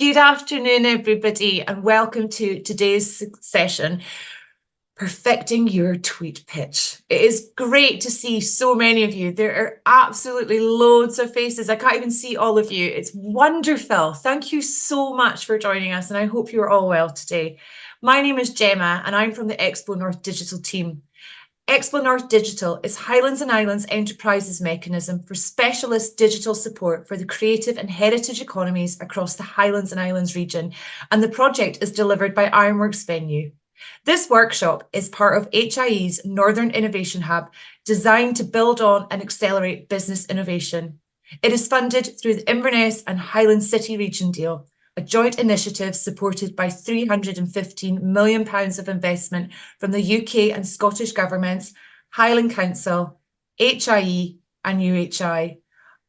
Good afternoon, everybody, and welcome to today's session, Perfecting Your Tweet Pitch. It is great to see so many of you. There are absolutely loads of faces. I can't even see all of you. It's wonderful. Thank you so much for joining us, and I hope you're all well today. My name is Gemma, and I'm from the XpoNorth digital team. XpoNorth Digital is Highlands and Islands Enterprises mechanism for specialist digital support for the creative and heritage economies across the Highlands and Islands region, and the project is delivered by Ironworks Venue. This workshop is part of HIE's Northern Innovation Hub, designed to build on and accelerate business innovation. It is funded through the Inverness and Highlands City Region deal, a joint initiative supported by £315 million of investment from the UK and Scottish governments, Highland Council, HIE and UHI.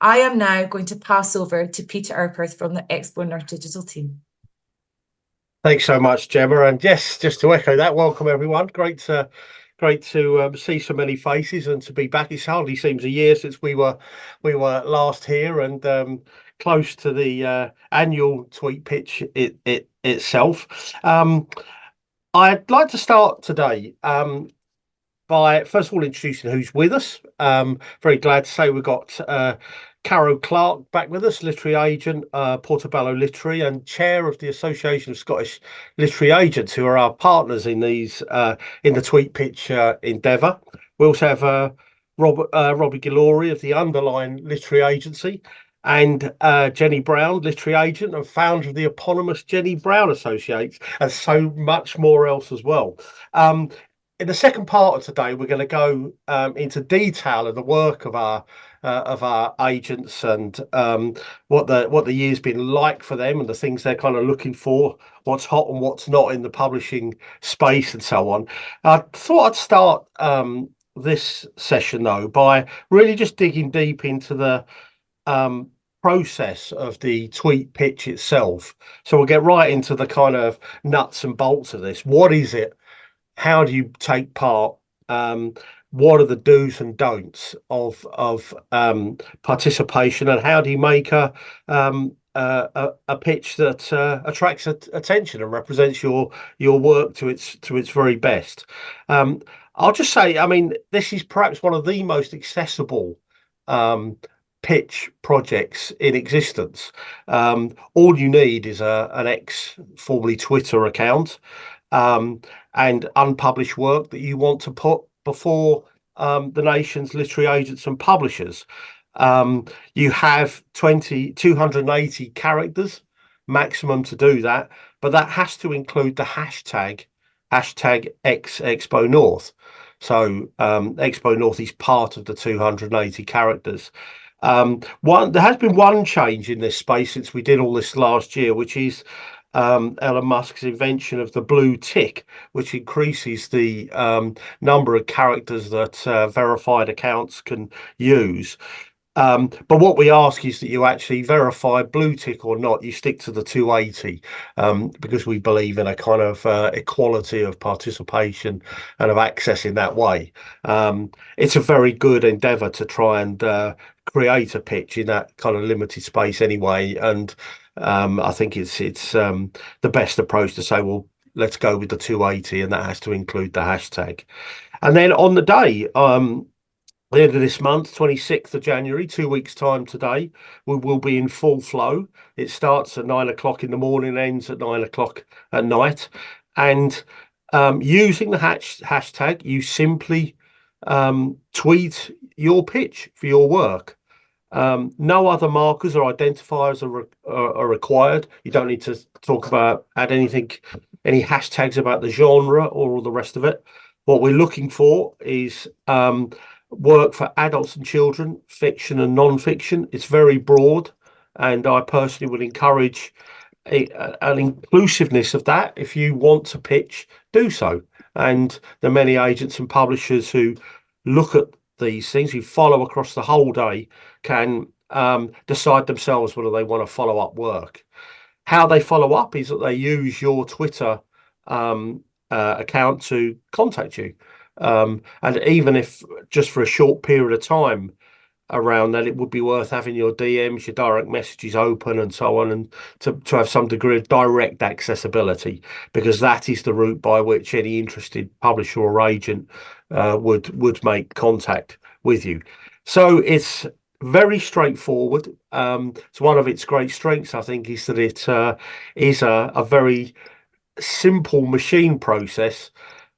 I am now going to pass over to Peter Urpeth from the XpoNorth digital team. Thanks so much, Gemma. And yes, just to echo that, welcome everyone. Great to see so many faces and to be back. It hardly seems a year since we were last here, and close to the annual TweetPitch itself. I'd like to start today by first of all introducing who's with us. Very glad to say we've got Caro Clarke back with us, literary agent, Portobello Literary, and chair of the Association of Scottish Literary Agents, who are our partners in these in the TweetPitch endeavour. We also have Robbie Guillory of the Underline Literary Agency, and Jenny Brown, literary agent and founder of the eponymous Jenny Brown Associates, and so much more else as well. In the second part of today, we're going to go into detail of the work of our agents and what the year's been like for them and the things they're kind of looking for, what's hot and what's not in the publishing space and so on. I thought I'd start this session though by really just digging deep into the process of the TweetPitch itself. So we'll get right into the kind of nuts and bolts of this. What is it? How do you take part? What are the do's and don'ts of participation, and how do you make a pitch that attracts attention and represents your work to its very best? I'll just say, I mean, this is perhaps one of the most accessible pitch projects in existence. All you need is an formerly Twitter account, and unpublished work that you want to put before the nation's literary agents and publishers. You have 280 characters maximum to do that, but that has to include the hashtag XpoNorth. So XpoNorth is part of the 280 characters. There has been one change in this space since we did all this last year, which is Elon Musk's invention of the blue tick, which increases the number of characters that verified accounts can use. But what we ask is that you actually verify blue tick or not, you stick to the 280, because we believe in a kind of equality of participation and of access in that way. It's a very good endeavour to try and create a pitch in that kind of limited space anyway, and I think it's the best approach to say, well, let's go with the 280, and that has to include the hashtag. And then on the day, the end of this month, 26th of January, 2 weeks time today, we will be in full flow. It starts at 9 o'clock in the morning, ends at 9 o'clock at night. And using the hashtag, you simply tweet your pitch for your work. No other markers or identifiers are required. You don't need to add any hashtags about the genre or all the rest of it. What we're looking for is work for adults and children, fiction and non-fiction. It's very broad, and I personally would encourage an inclusiveness of that. If you want to pitch, do so. And the many agents and publishers who look at these things, who follow across the whole day, can decide themselves whether they want to follow up work. How they follow up is that they use your Twitter account to contact you. And even if just for a short period of time, around that, it would be worth having your DMs, your direct messages open and so on, and to have some degree of direct accessibility, because that is the route by which any interested publisher or agent would make contact with you. So it's very straightforward. It's one of its great strengths, I think, is that it is a very simple machine process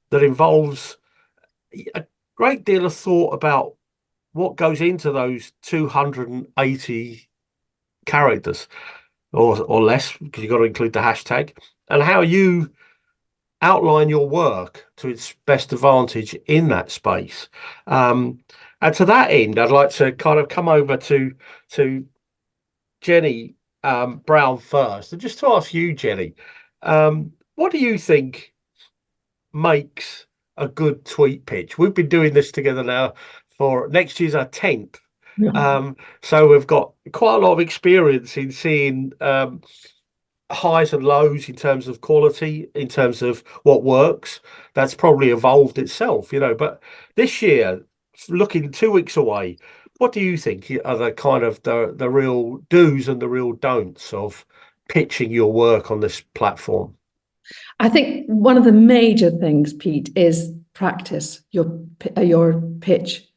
that involves a great deal of thought about what goes into those 280 characters or less, because you've got to include the hashtag, and how you outline your work to its best advantage in that space. And to that end, I'd like to kind of come over to Jenny Brown first, and just to ask you, Jenny, what do you think makes a good tweet pitch? We've been doing this together now for next year's our 10th. So we've got quite a lot of experience in seeing highs and lows in terms of quality, in terms of what works. That's probably evolved itself, but this year, looking 2 weeks away, what do you think are the kind of the real do's and the real don'ts of pitching your work on this platform? I think one of the major things, Pete, is practice your pitch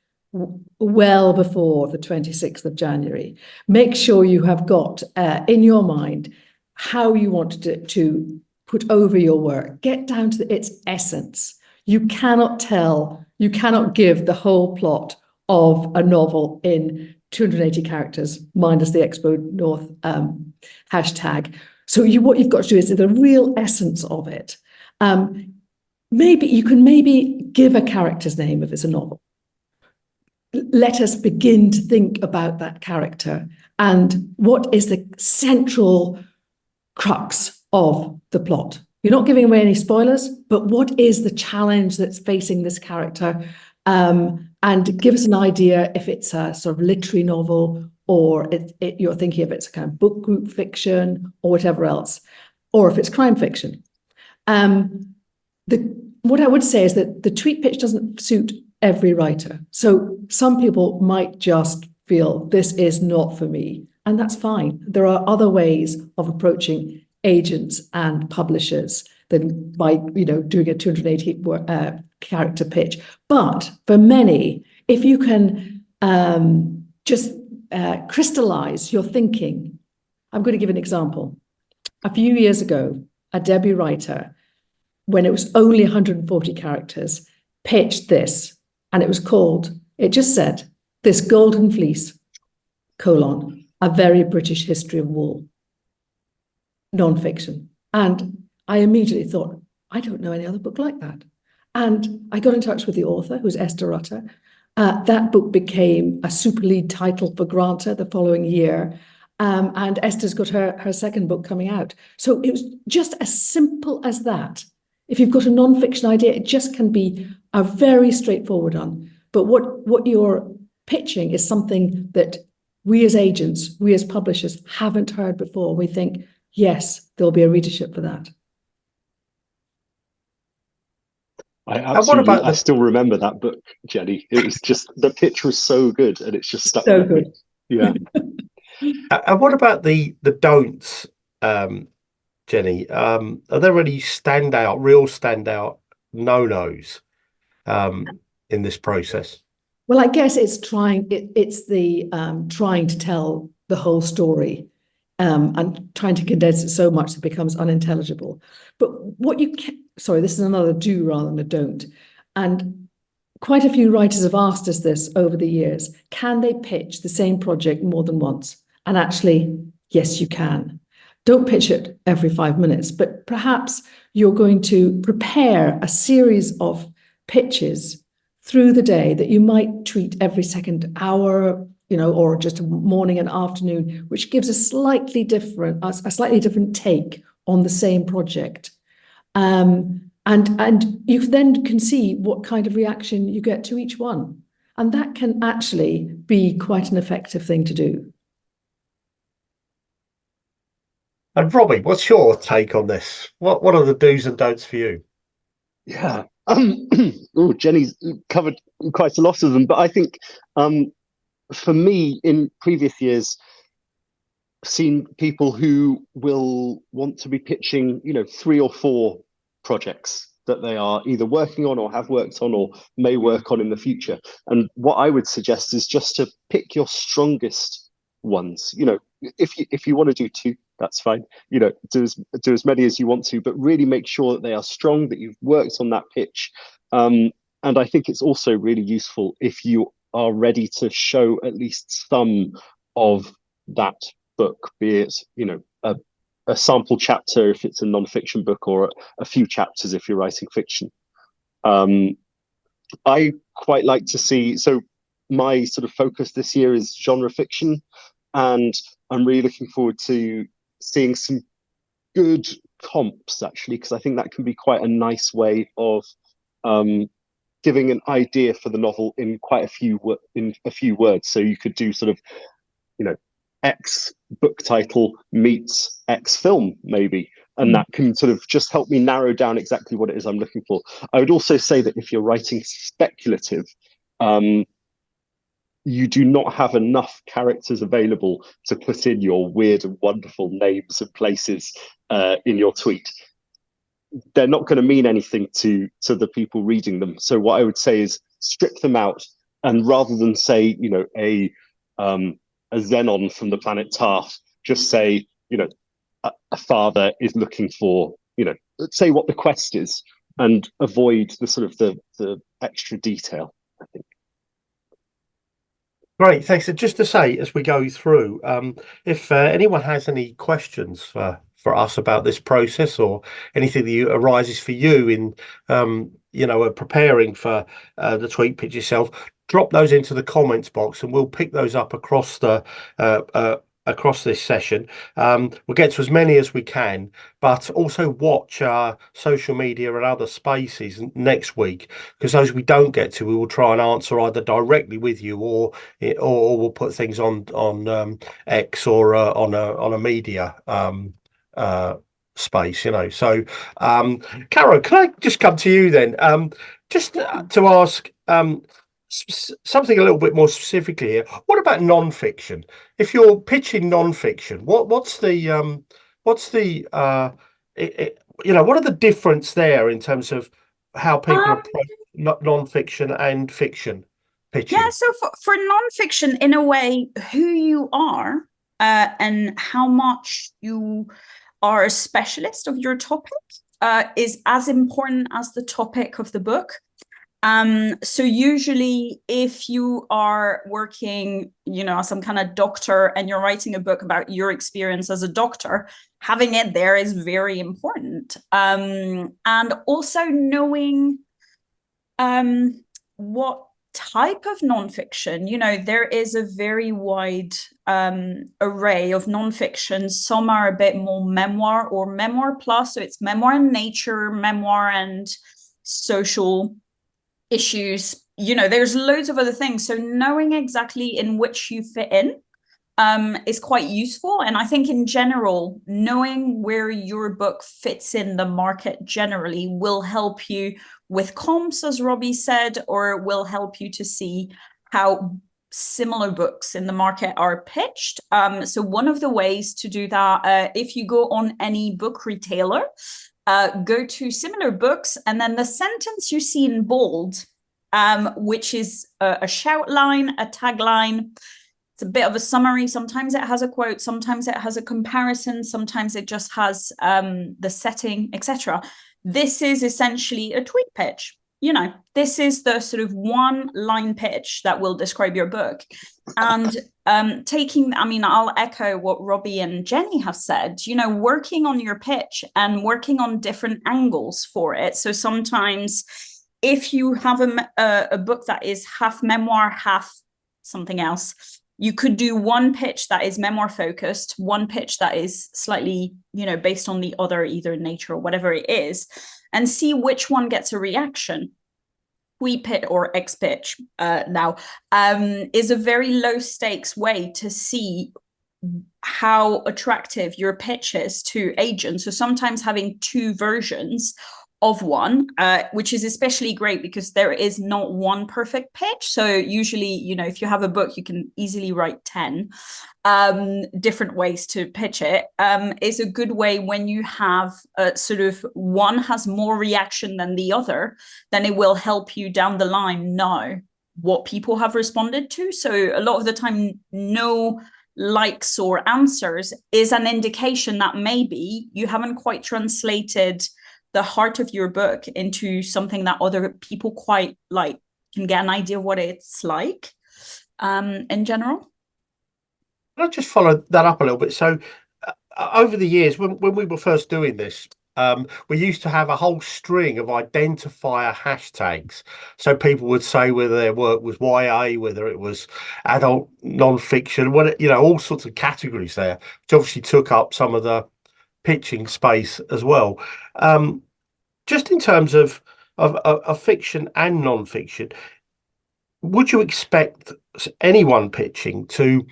well before the 26th of January. Make sure you have got in your mind how you want to put over your work. Get down to its essence. You cannot give the whole plot of a novel in 280 characters, minus the XpoNorth hashtag. So what you've got to do is the real essence of it. Maybe you can give a character's name if it's a novel. Let us begin to think about that character and what is the central crux of the plot. You're not giving away any spoilers, but what is the challenge that's facing this character? And give us an idea if it's a sort of literary novel, or you're thinking if it's a kind of book group fiction or whatever else, or if it's crime fiction. What I would say is that the tweet pitch doesn't suit every writer. So some people might just feel this is not for me, and that's fine. There are other ways of approaching agents and publishers than by doing a 280 character pitch. But for many, if you can just crystallize your thinking. I'm going to give an example. A few years ago, a debut writer, when it was only 140 characters, pitched this, and it just said, "This Golden Fleece, a very British history of wool, non-fiction." And I immediately thought, I don't know any other book like that. And I got in touch with the author, who's Esther Rutter. That book became a super lead title for Granta the following year. And Esther's got her second book coming out. So it was just as simple as that. If you've got a non-fiction idea, it just can be a very straightforward one. But what you're pitching is something that we as agents, we as publishers haven't heard before. We think, yes, there'll be a readership for that. I still remember that book, Jenny. It was just, the pitch was so good, and it's just stuck so with good. me. Yeah. And what about the don'ts, Jenny? Are there any real standout no-nos in this process? Well, I guess it's trying to tell the whole story and trying to condense it so much that it becomes unintelligible. But this is another do rather than a don't. And quite a few writers have asked us this over the years. Can they pitch the same project more than once? And actually, yes, you can. Don't pitch it every 5 minutes, but perhaps you're going to prepare a series of pitches through the day that you might tweet every second hour, or just a morning and afternoon, which gives a slightly different take on the same project. And you then can see what kind of reaction you get to each one. And that can actually be quite an effective thing to do. And Robbie, what's your take on this? What are the do's and don'ts for you? Yeah. Jenny's covered quite a lot of them, but I think for me, in previous years, seen people who will want to be pitching, 3 or 4 projects that they are either working on or have worked on or may work on in the future. And what I would suggest is just to pick your strongest ones. If you want to do 2, that's fine. Do as many as you want to, but really make sure that they are strong, that you've worked on that pitch. And I think it's also really useful if you are ready to show at least some of that book, be it a sample chapter if it's a non-fiction book, or a few chapters if you're writing fiction. I quite like to see, so my sort of focus this year is genre fiction, and I'm really looking forward to seeing some good comps, actually, because I think that can be quite a nice way of giving an idea for the novel in quite a few words. So you could do sort of X book title meets X film, maybe, and that can sort of just help me narrow down exactly what it is I'm looking for. I would also say that if you're writing speculative, you do not have enough characters available to put in your weird and wonderful names and places in your tweet. They're not going to mean anything to the people reading them. So what I would say is strip them out, and rather than say, a Xenon from the planet Tarth, just say, a father is looking for, say what the quest is, and avoid the sort of the extra detail, I think. Great, thanks. And just to say, as we go through, if anyone has any questions for us about this process, or anything that arises for you in, preparing for the TweetPitch yourself, drop those into the comments box, and we'll pick those up across the across this session. We'll get to as many as we can, but also watch our social media and other spaces next week, because those we don't get to, we will try and answer either directly with you, or we'll put things on X, or on a media space. So Caro, can I just come to you then, just to ask something a little bit more specifically here? What about non-fiction? If you're pitching non-fiction, what's the what are the difference there in terms of how people approach non-fiction and fiction pitching? Yeah, so for non-fiction, in a way, who you are and how much you are a specialist of your topic is as important as the topic of the book. So usually if you are working, as some kind of doctor, and you're writing a book about your experience as a doctor, having it there is very important. And also knowing what type of nonfiction, there is a very wide array of nonfiction. Some are a bit more memoir or memoir plus, so it's memoir and nature, memoir and social issues. There's loads of other things. So knowing exactly in which you fit in is quite useful. And I think in general, knowing where your book fits in the market generally will help you with comps, as Robbie said, or will help you to see how similar books in the market are pitched. So one of the ways to do that, if you go on any book retailer, go to similar books, and then the sentence you see in bold, which is a shout line, a tagline. It's a bit of a summary. Sometimes it has a quote, sometimes it has a comparison, sometimes it just has the setting, etc. This is essentially a tweet pitch. This is the sort of one line pitch that will describe your book. And I'll echo what Robbie and Jenny have said, working on your pitch and working on different angles for it. So sometimes if you have a book that is half memoir, half something else, you could do one pitch that is memoir focused, one pitch that is slightly, based on the other, either nature or whatever it is, and see which one gets a reaction. TweetPitch or XPitch now is a very low stakes way to see how attractive your pitch is to agents. So sometimes having two versions of one, which is especially great because there is not one perfect pitch. So usually, you know, if you have a book, you can easily write 10 different ways to pitch it. Is a good way when you have sort of one has more reaction than the other, then it will help you down the line know what people have responded to. So a lot of the time, no likes or answers is an indication that maybe you haven't quite translated the heart of your book into something that other people quite like, can get an idea what it's like in general. I'll just follow that up a little bit. So over the years, when we were first doing this, we used to have a whole string of identifier hashtags. So people would say whether their work was YA, whether it was adult non-fiction, what, you know, all sorts of categories there, which obviously took up some of the pitching space as well. Just in terms of fiction and non-fiction, would you expect anyone pitching to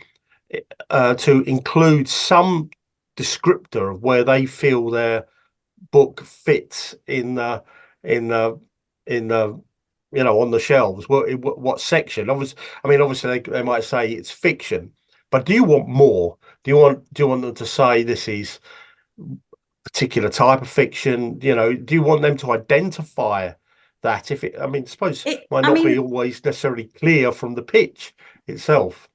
include some descriptor of where they feel their book fits in the you know, on the shelves? What section? Obviously they might say it's fiction, but do you want more? Do you want them to say this is particular type of fiction? You know, do you want them to identify that? If it, I suppose it might not be always necessarily clear from the pitch itself.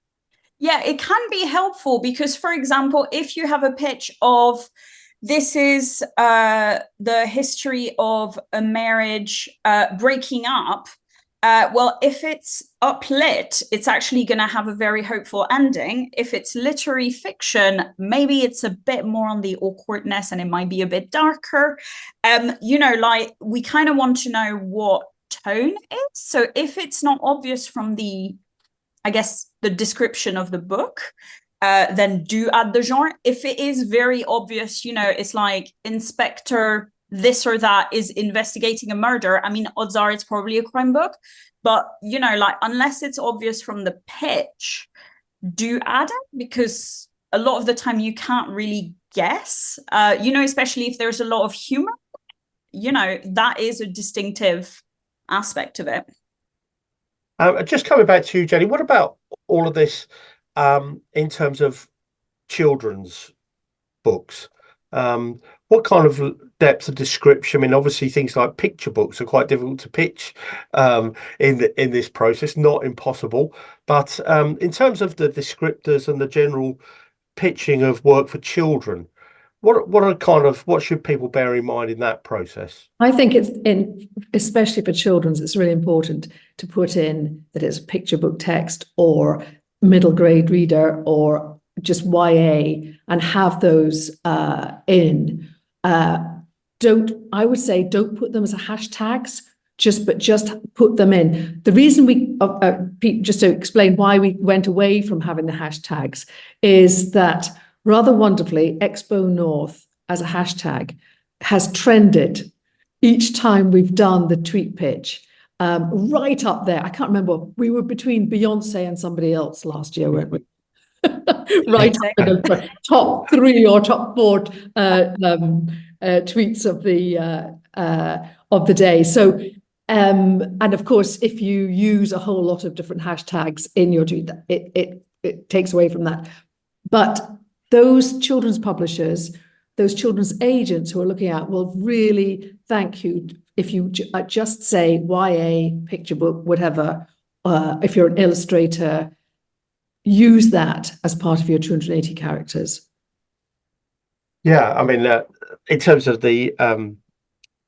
Yeah, it can be helpful because, for example, if you have a pitch of this is the history of a marriage breaking up, well, if it's uplit, it's actually going to have a very hopeful ending. If it's literary fiction, maybe it's a bit more on the awkwardness and it might be a bit darker. You know, like we kind of want to know what tone is. So if it's not obvious from the, I guess, the description of the book, then do add the genre. If it is very obvious, you know, it's like Inspector this or that is investigating a murder, I mean, odds are it's probably a crime book. But, you know, like, unless it's obvious from the pitch, do add it, because a lot of the time you can't really guess, you know, especially if there's a lot of humor, you know, that is a distinctive aspect of it. Just coming back to you, Jenny, what about all of this in terms of children's books? What kind of depth of description? I mean, obviously things like picture books are quite difficult to pitch in this process, not impossible. But in terms of the descriptors and the general pitching of work for children, what should people bear in mind in that process? I think especially for children's, it's really important to put in that it's a picture book text or middle grade reader or just YA, and have those in. I would say don't put them as hashtags, but just put them in. The reason Pete, just to explain why we went away from having the hashtags, is that rather wonderfully, XpoNorth as a hashtag has trended each time we've done the tweet pitch, right up there. I can't remember, we were between Beyonce and somebody else last year, weren't we? Right up in the top 3 or top 4 tweets of the day. So, and of course, if you use a whole lot of different hashtags in your tweet, it takes away from that. But those children's publishers, those children's agents who are looking at, will really thank you if you just say YA, picture book, whatever. If you're an illustrator, use that as part of your 280 characters. Yeah, I mean, in terms of the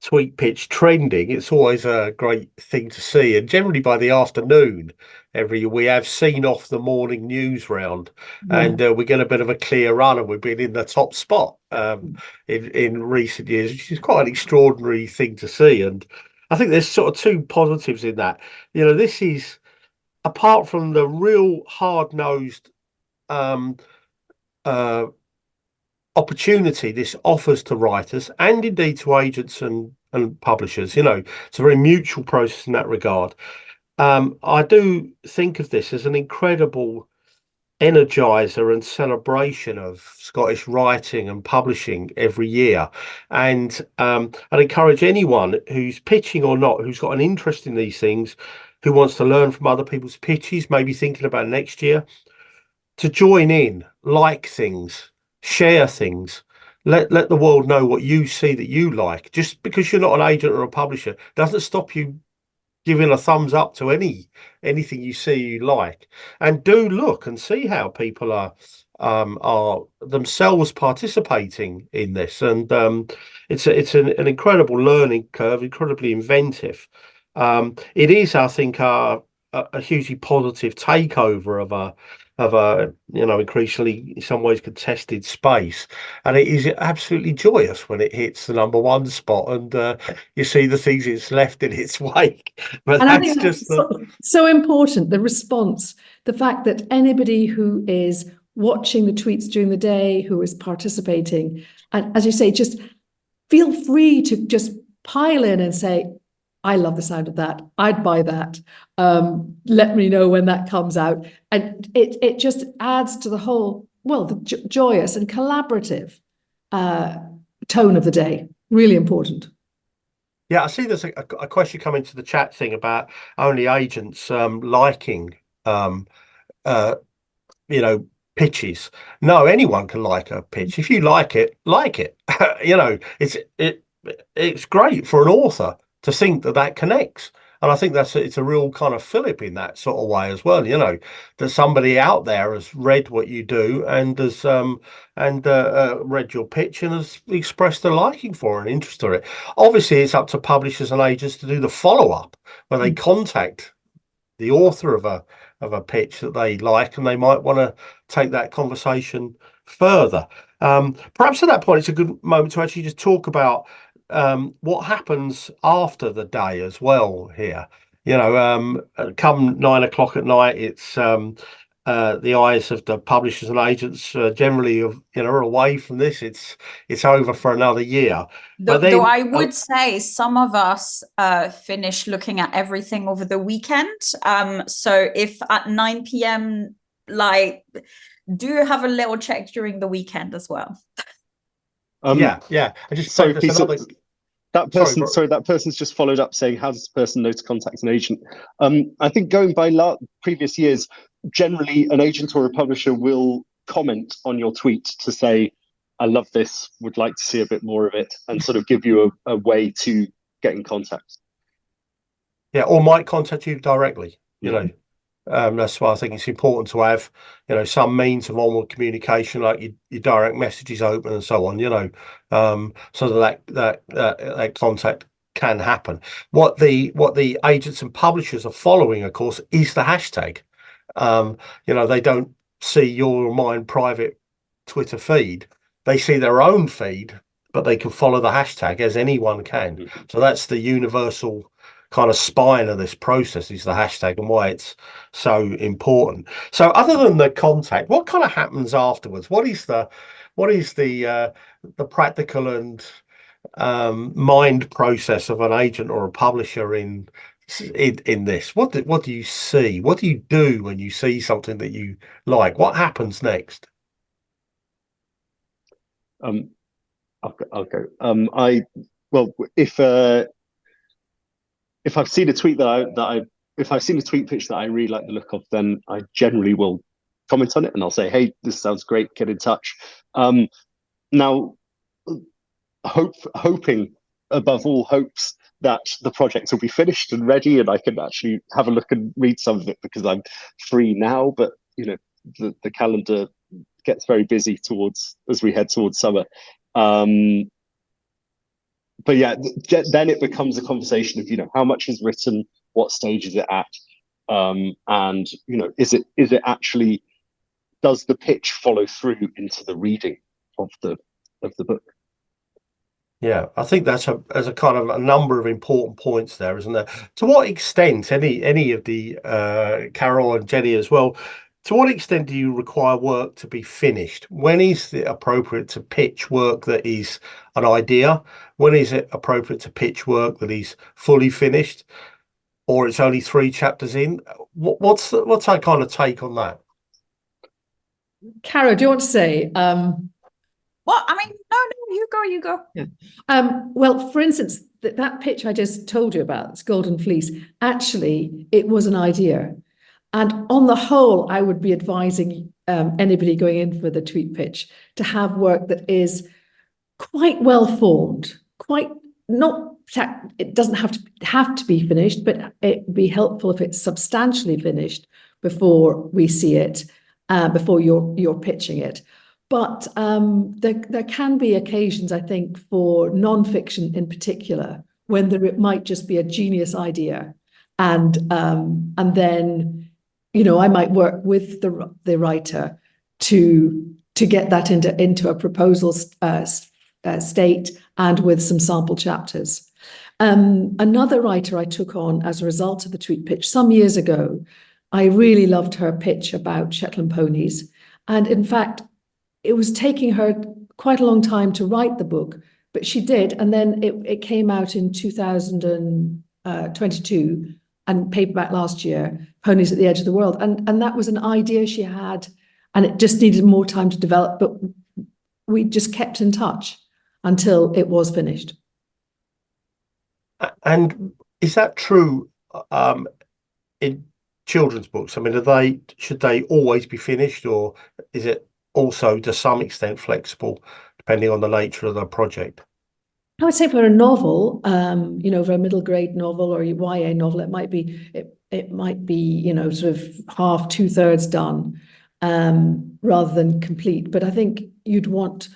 tweet pitch trending, it's always a great thing to see. And generally by the afternoon, we have seen off the morning news round, and we get a bit of a clear run, and we've been in the top spot in recent years, which is quite an extraordinary thing to see. And I think there's sort of 2 positives in that. You know, this is, apart from the real hard-nosed opportunity this offers to writers and indeed to agents and publishers, you know, it's a very mutual process in that regard. I do think of this as an incredible energizer and celebration of Scottish writing and publishing every year. And I'd encourage anyone who's pitching or not, who's got an interest in these things, who wants to learn from other people's pitches, maybe thinking about next year, to join in, like things, share things. Let the world know what you see that you like. Just because you're not an agent or a publisher doesn't stop you giving a thumbs up to anything you see you like, and do look and see how people are themselves participating in this. And it's an incredible learning curve, incredibly inventive. It is, I think, a hugely positive takeover of a increasingly in some ways contested space, and it is absolutely joyous when it hits the #1 spot and you see the things it's left in its wake. But And I that's think just so important, the response, the fact that anybody who is watching the tweets during the day, who is participating, and as you say, just feel free to just pile in and say, I love the sound of that. I'd buy that. Let me know when that comes out. And it just adds to the whole, well, the joyous and collaborative tone of the day. Really important. Yeah, I see there's a question coming to the chat thing about only agents liking pitches. No, anyone can like a pitch. If you like it, like it. It's great for an author to think that connects. And I think it's a real kind of fillip in that sort of way as well, that somebody out there has read what you do and has read your pitch and has expressed a liking for and interest in it. Obviously, it's up to publishers and agents to do the follow-up when they contact the author of a pitch that they like, and they might want to take that conversation further. Perhaps at that point, it's a good moment to actually just talk about what happens after the day as well here. Come 9 o'clock at night, it's the eyes of the publishers and agents generally are away from this. It's over for another year. Though I would say some of us finish looking at everything over the weekend. So if at 9 p.m, do have a little check during the weekend as well. Yeah. I just sorry, that person's just followed up saying, how does the person know to contact an agent? I think going by previous years, generally an agent or a publisher will comment on your tweet to say, I love this, would like to see a bit more of it, and sort of give you a way to get in contact. Yeah, or might contact you directly, that's why I think it's important to have, some means of onward communication, like your direct messages open and so on, so that contact can happen. What the agents and publishers are following, of course, is the hashtag. They don't see your or mine private Twitter feed. They see their own feed, but they can follow the hashtag, as anyone can. So that's the universal kind of spine of this process, is the hashtag, and why it's so important. So other than the contact, what kind of happens afterwards? What is the practical and mind process of an agent or a publisher in this? What do you see? What do you do when you see something that you like? What happens next? I'll go. If I've seen a tweet if I've seen a tweet pitch that I really like the look of, then I generally will comment on it and I'll say, hey, this sounds great, get in touch. Now, hoping above all hopes that the project will be finished and ready and I can actually have a look and read some of it, because I'm free now, but the calendar gets very busy as we head towards summer. But yeah, then it becomes a conversation of, how much is written, what stage is it at, and is it actually, does the pitch follow through into the reading of the book? Yeah, I think that's a kind of a number of important points there, isn't there? To what extent, any of the Carol and Jenny as well, to what extent do you require work to be finished? When is it appropriate to pitch work that is an idea? When is it appropriate to pitch work that is fully finished, or it's only 3 chapters in? What's our kind of take on that? Caro, do you want to say? Well, I mean, no, you go. Yeah. Well, for instance, that pitch I just told you about, this Golden Fleece, actually, it was an idea. And on the whole, I would be advising anybody going in for the TweetPitch to have work that is quite well formed, quite not, it doesn't have to be finished, but it'd be helpful if it's substantially finished before we see it, before you're pitching it. But there can be occasions, I think, for non-fiction in particular, when it might just be a genius idea, and then, you know, I might work with the writer to get that into a proposal state and with some sample chapters. Another writer I took on as a result of the TweetPitch some years ago, I really loved her pitch about Shetland ponies, and in fact, it was taking her quite a long time to write the book, but she did. And then it came out in 2022 and paperback last year, Ponies at the Edge of the World. And that was an idea she had, and it just needed more time to develop, but we just kept in touch until it was finished. And is that true in children's books? I mean, should they always be finished, or is it also to some extent flexible depending on the nature of the project? I would say for a novel, you know, for a middle grade novel or YA novel, it might be, you know, sort of half, 2/3 done, rather than complete. But I think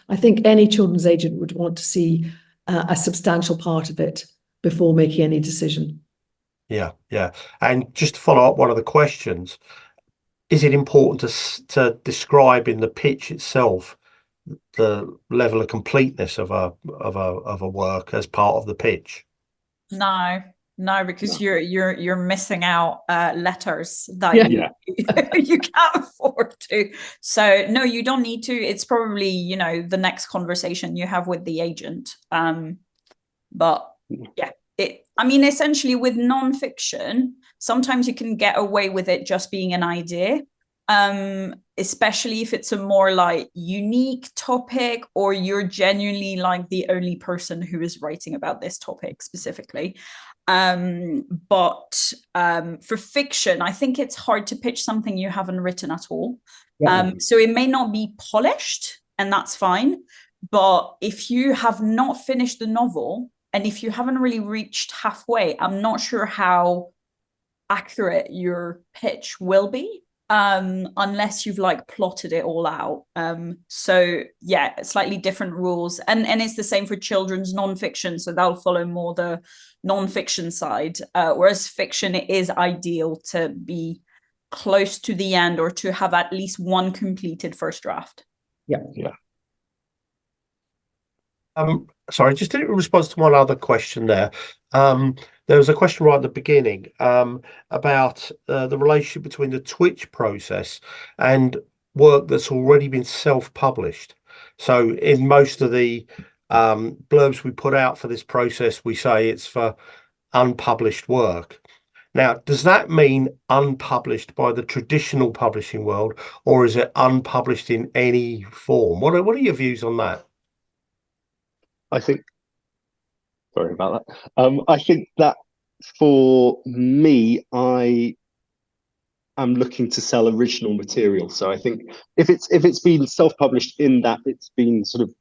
I think any children's agent would want to see a substantial part of it before making any decision. Yeah. And just to follow up one of the questions, is it important to describe in the pitch itself the level of completeness of a work as part of the pitch? No, because you're missing out letters that you can't afford to. So no, you don't need to. It's probably, you know, the next conversation you have with the agent. But yeah, I mean, essentially with nonfiction, sometimes you can get away with it just being an idea, especially if it's a more like unique topic, or you're genuinely like the only person who is writing about this topic specifically. But for fiction, I think it's hard to pitch something you haven't written at all. So it may not be polished, and that's fine. But if you have not finished the novel, and if you haven't really reached halfway, I'm not sure how accurate your pitch will be, unless you've like plotted it all out. So yeah, slightly different rules. And it's the same for children's nonfiction. So they'll follow more the nonfiction side, whereas fiction, it is ideal to be close to the end, or to have at least one completed first draft. Yeah. Sorry, just in response to one other question there. There was a question right at the beginning about the relationship between the Twitch process and work that's already been self-published. So in most of the blurbs we put out for this process, we say it's for unpublished work. Now, does that mean unpublished by the traditional publishing world, or is it unpublished in any form? What are your views on that? I think, sorry about that. I think that for me, I am looking to sell original material. So I think if it's been self-published in that it's been sort of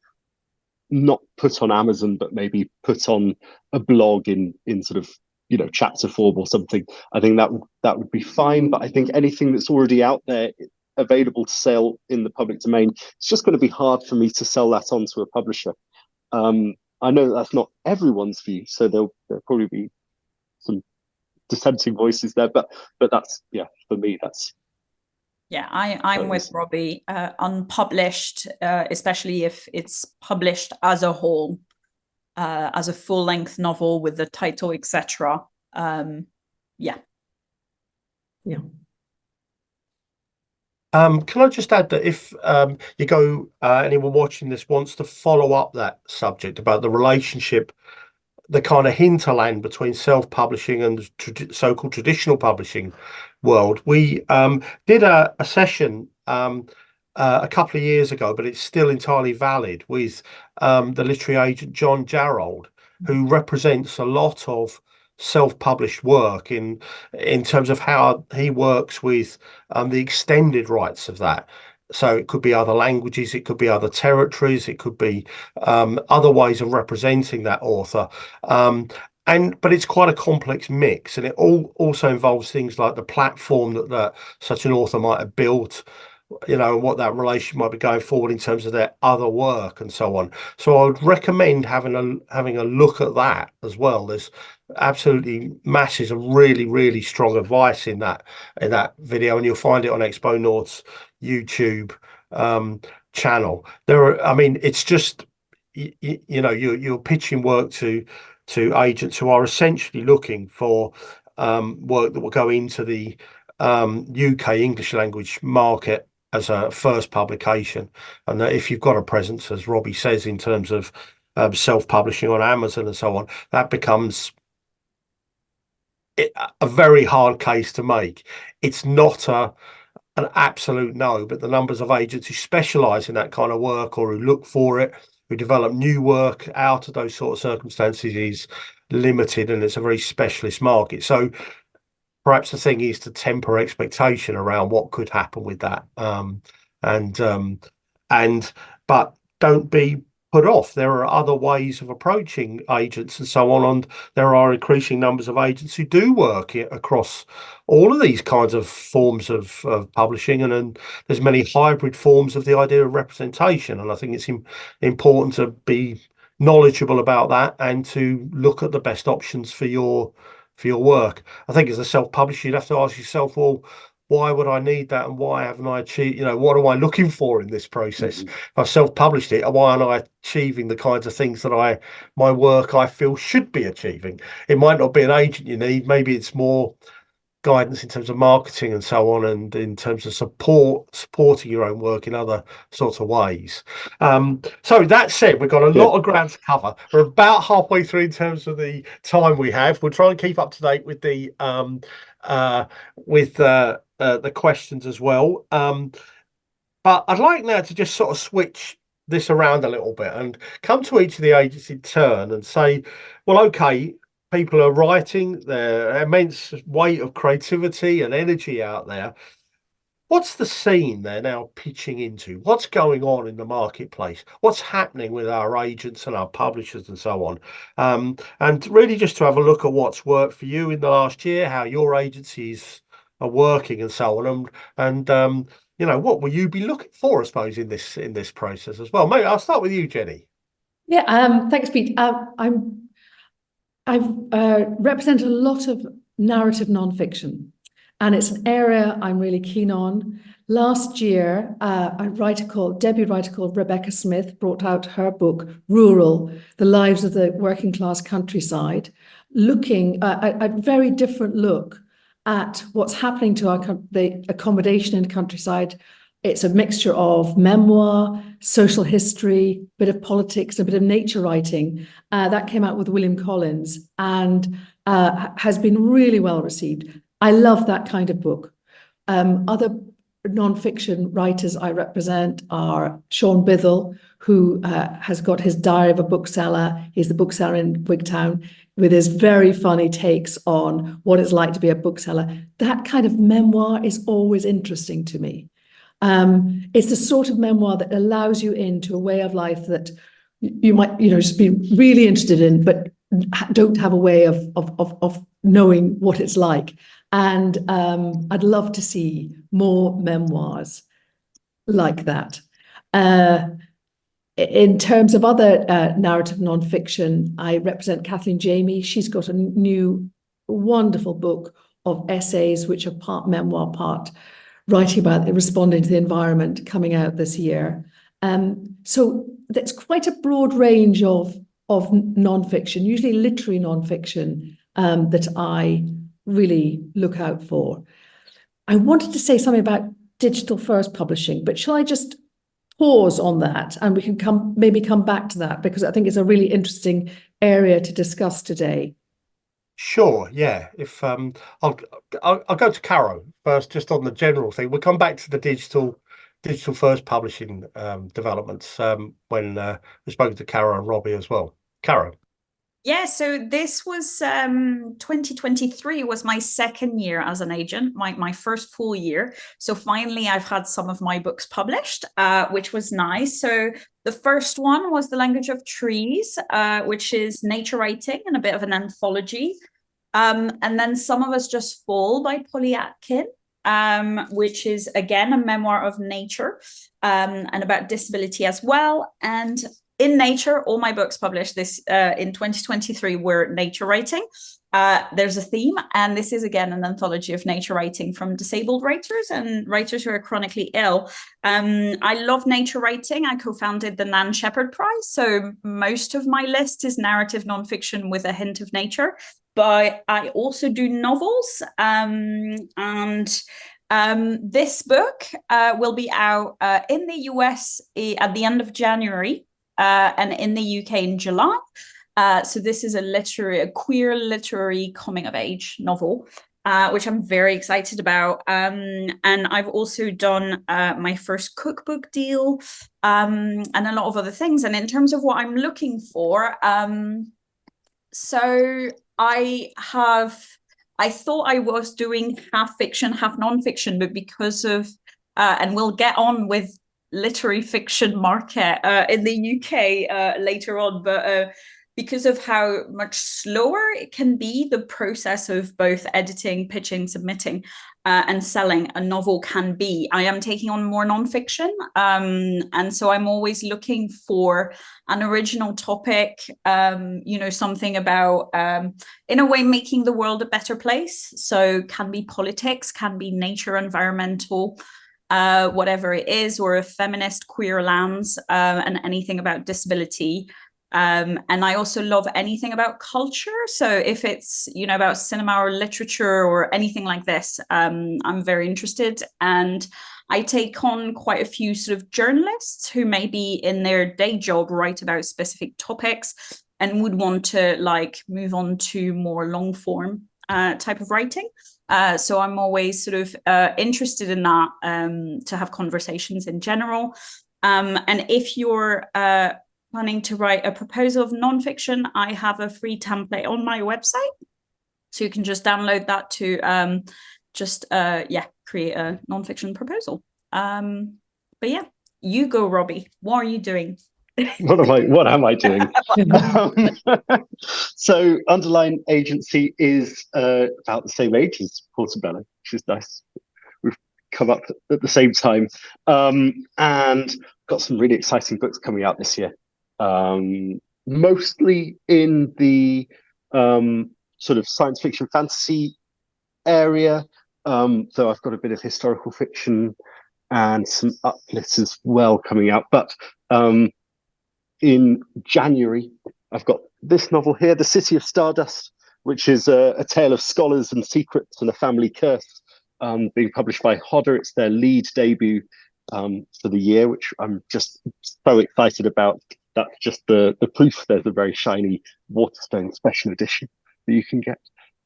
not put on Amazon, but maybe put on a blog in sort of, you know, chapter form or something, I think that would be fine. But I think anything that's already out there, available to sell in the public domain, it's just going to be hard for me to sell that on to a publisher. I know that's not everyone's view, so there'll probably be some dissenting voices there, but that's, yeah, for me, that's. Yeah, I'm with Robbie. Unpublished, especially if it's published as a whole, as a full-length novel with the title, etc. Yeah. Can I just add that if anyone watching this wants to follow up that subject about the relationship, the kind of hinterland between self-publishing and the so-called traditional publishing world, we did a session a couple of years ago, but it's still entirely valid, with the literary agent John Jarrold, who represents a lot of self-published work in terms of how he works with the extended rights of that. So it could be other languages, it could be other territories, it could be other ways of representing that author. But it's quite a complex mix, and it also involves things like the platform that such an author might have built, and what that relation might be going forward in terms of their other work and so on. So I would recommend having a look at that as well. There's absolutely masses of really, really strong advice in that video, and you'll find it on XpoNorth's YouTube channel. It's just you're pitching work to agents who are essentially looking for work that will go into the UK English language market as a first publication, and that if you've got a presence, as Robbie says, in terms of self-publishing on Amazon and so on, that becomes a very hard case to make. It's not an absolute no, but the numbers of agents who specialize in that kind of work, or who look for it, who develop new work out of those sort of circumstances, is limited, and it's a very specialist market. So perhaps the thing is to temper expectation around what could happen with that, but don't be put off. There are other ways of approaching agents and so on, and there are increasing numbers of agents who do work across all of these kinds of forms of publishing, and there's many hybrid forms of the idea of representation, and I think it's important to be knowledgeable about that and to look at the best options for your work. I think as a self-publisher, you'd have to ask yourself, well, why would I need that, and why haven't I achieved, what am I looking for in this process? If I've self-published it, why aren't I achieving the kinds of things that my work I feel should be achieving? It might not be an agent you need, maybe it's more guidance in terms of marketing and so on, and in terms of supporting your own work in other sorts of ways. So that said, we've got a lot of ground to cover. We're about halfway through in terms of the time we have. We'll try and keep up to date with the questions as well. But I'd like now to just sort of switch this around a little bit and come to each of the agents in turn and say, well, okay, people are writing their immense weight of creativity and energy out there. What's the scene they're now pitching into? What's going on in the marketplace? What's happening with our agents and our publishers and so on? And really just to have a look at what's worked for you in the last year, how your agencies are working and so on, and what will you be looking for, I suppose, in this process as well. Maybe I'll start with you, Jenny. Yeah, thanks, Pete. I've represented a lot of narrative nonfiction, and it's an area I'm really keen on. Last year, a debut writer called Rebecca Smith brought out her book, Rural, The Lives of the Working Class Countryside, looking a very different look at what's happening to the accommodation in the countryside. It's a mixture of memoir, social history, a bit of politics, a bit of nature writing. That came out with William Collins and has been really well received. I love that kind of book. Other nonfiction writers I represent are Sean Bithell, who has got his Diary of a Bookseller. He's the bookseller in Wigtown, with his very funny takes on what it's like to be a bookseller. That kind of memoir is always interesting to me. It's the sort of memoir that allows you into a way of life that you might, just be really interested in, but don't have a way of knowing what it's like. And I'd love to see more memoirs like that. In terms of other narrative nonfiction, I represent Kathleen Jamie. She's got a new wonderful book of essays, which are part memoir, part writing about responding to the environment, coming out this year. So that's quite a broad range of nonfiction, usually literary nonfiction, that I really look out for. I wanted to say something about digital first publishing, but shall I just pause on that and we can maybe come back to that, because I think it's a really interesting area to discuss today. Sure, yeah. If I'll go to Caro first, just on the general thing. We'll come back to the digital digital first publishing developments when we spoke to Caro and Robbie as well. Caro. Yeah, so this was 2023 was my second year as an agent, my first full year. So finally, I've had some of my books published, which was nice. So the first one was The Language of Trees, which is nature writing and a bit of an anthology. And then Some of Us Just Fall by Polly Atkin, which is, again, a memoir of nature and about disability as well. And in Nature, all my books published this in 2023 were nature writing. There's a theme, and this is, again, an anthology of nature writing from disabled writers and writers who are chronically ill. I love nature writing. I co-founded the Nan Shepherd Prize, so most of my list is narrative nonfiction with a hint of nature, but I also do novels, this book will be out in the US at the end of January, and in the UK in July. So this is a queer literary coming of age novel, which I'm very excited about. And I've also done my first cookbook deal, and a lot of other things. And in terms of what I'm looking for, so I thought I was doing half fiction, half nonfiction, but because of, and we'll get on with literary fiction market in the UK later on, but because of how much slower it can be, the process of both editing, pitching, submitting, and selling a novel can be, I am taking on more nonfiction. And so I'm always looking for an original topic, something about, in a way, making the world a better place. So can be politics, can be nature, environmental, whatever it is, or a feminist queer lens, and anything about disability. And I also love anything about culture. So if it's, about cinema or literature or anything like this, I'm very interested. And I take on quite a few sort of journalists who maybe in their day job write about specific topics and would want to move on to more long form type of writing. So I'm always sort of interested in that, to have conversations in general. And if you're planning to write a proposal of nonfiction, I have a free template on my website. So you can just download that to create a nonfiction proposal. But yeah, you go, Robbie. What are you doing? What am I doing? So Underline Agency is about the same age as Portobello, which is nice. We've come up at the same time, and got some really exciting books coming out this year, mostly in the sort of science fiction fantasy area, though I've got a bit of historical fiction and some uplit as well coming out. But in January, I've got this novel here, The City of Stardust, which is a tale of scholars and secrets and a family curse, being published by Hodder. It's their lead debut for the year, which I'm just so excited about. That's just the proof. There's a very shiny Waterstone special edition that you can get.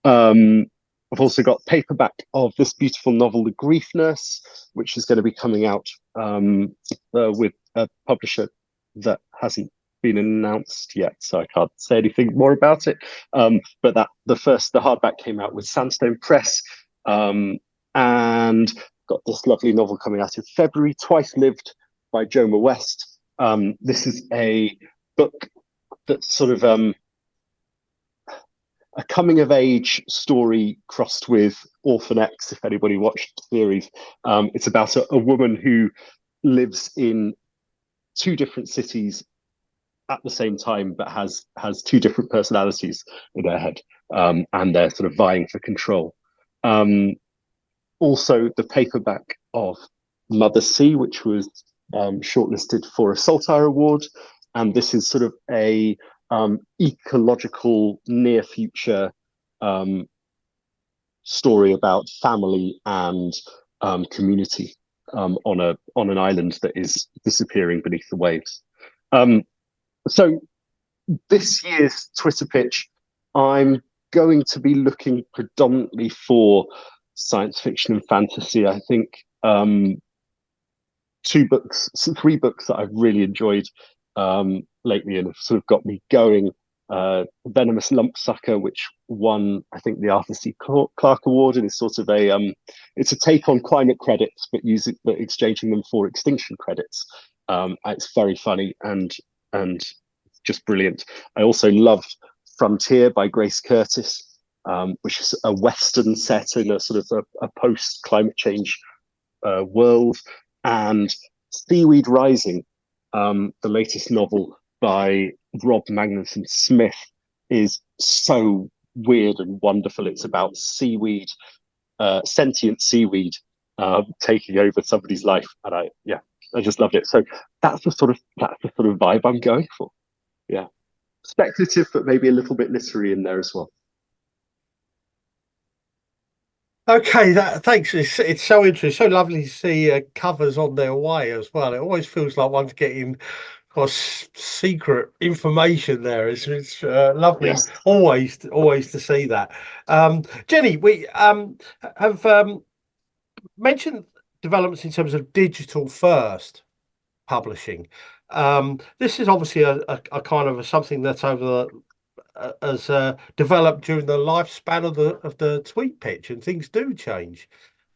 I've also got paperback of this beautiful novel, The Grief Nurse, which is going to be coming out with a publisher that hasn't been announced yet, so I can't say anything more about it. But the hardback came out with Sandstone Press, and got this lovely novel coming out in February, Twice Lived by Joma West. This is a book that's sort of a coming of age story crossed with Orphan X, if anybody watched the series. It's about a woman who lives in two different cities at the same time, but has two different personalities in her head, and they're sort of vying for control. Also, the paperback of Mother C, which was shortlisted for a Saltire Award, and this is sort of a ecological near future story about family and community on an island that is disappearing beneath the waves. So this year's Twitter pitch, I'm going to be looking predominantly for science fiction and fantasy. I think three books that I've really enjoyed lately and have sort of got me going. Venomous Lumpsucker, which won, I think, the Arthur C. Clarke Award, and is sort of it's a take on climate credits, but exchanging them for extinction credits. It's very funny and just brilliant. I also loved Frontier by Grace Curtis, which is a Western set in a sort of a post-climate change world, and Seaweed Rising, the latest novel by Rob Magnuson Smith, is so weird and wonderful. It's about seaweed, sentient seaweed, taking over somebody's life, and I just loved it. So that's the sort of vibe I'm going for. Yeah, speculative, but maybe a little bit literary in there as well. Okay, thanks. It's so interesting, so lovely to see covers on their way as well. It always feels like one's getting secret information there. It's lovely, Yes. always to see that. Jenny, we have mentioned developments in terms of digital first publishing. This is obviously a kind of something that's has developed during the lifespan of the TweetPitch, and things do change.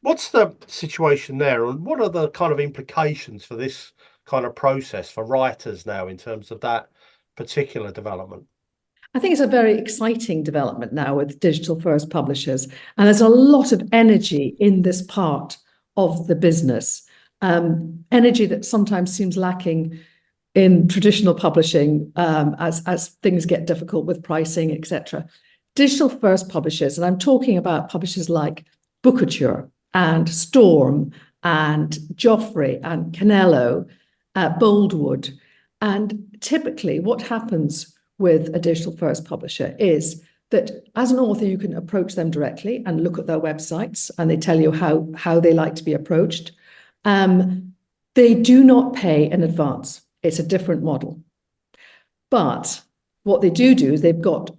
What's the situation there, and what are the kind of implications for this kind of process for writers now in terms of that particular development? I think it's a very exciting development now with digital first publishers, and there's a lot of energy in this part of the business, energy that sometimes seems lacking in traditional publishing as things get difficult with pricing, etc. Digital first publishers, and I'm talking about publishers like Bookouture and Storm and Joffrey and Canelo, Boldwood. And typically what happens with a digital first publisher is that as an author, you can approach them directly and look at their websites, and they tell you how they like to be approached. They do not pay in advance. It's a different model. But what they do is they've got